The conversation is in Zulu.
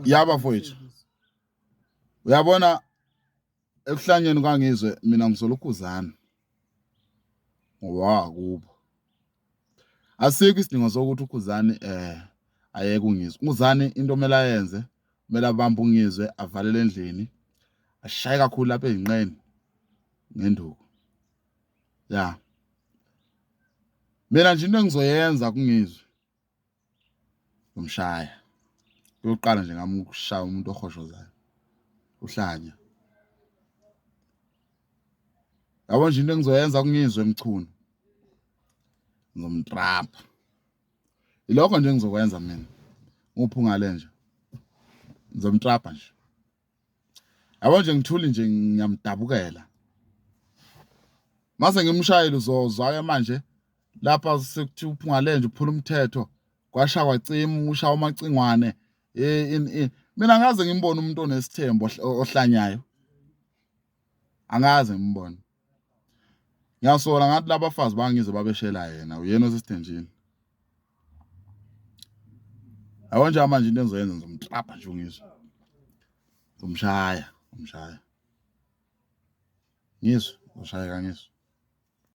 Yaba mfowethu. Uyabona ekuhlanyeni kwangizwe mina ngizolukhuzana. Ngoba kubo. Asikho isidingo sokuthi ukhuzani ayeke uNgizwe. uNgizani into omele ayenze, kumele abambe uNgizwe avalele endlini. Ashaye kakhulu lapha ezinqeni ngenduku. Ya. Mina nje into engizoyenza kuNgizwe ngomshaya. Uyoqala nje ngami ukushaya umuntu ohoshozayo. Uhlanya. Yabo nje into engizoyenza kuNgizwe emchunu. Ngizomtrapha. Ilokho nje engizokwenza mina. Nguphungale nje. Ngizomtrapha nje. Yabo nje ngithuli nje ngiyamdabukela. Mase ngimshayile uzozwa manje lapha sekuthi uphungale nje uphula umthetho kwasha kwacima ushawa amacingwane mina ngaze ngimbone umuntu onesithembu ohlanyayo angaze ngimbone ngiyasola ngathi labafazi bangize babeshela yena uyena osesithenjini yabo nje manje into engizoyenza ngizomtrapha nje uNgizwe ngizomshaya ngizwe ushaya kaNgizwe.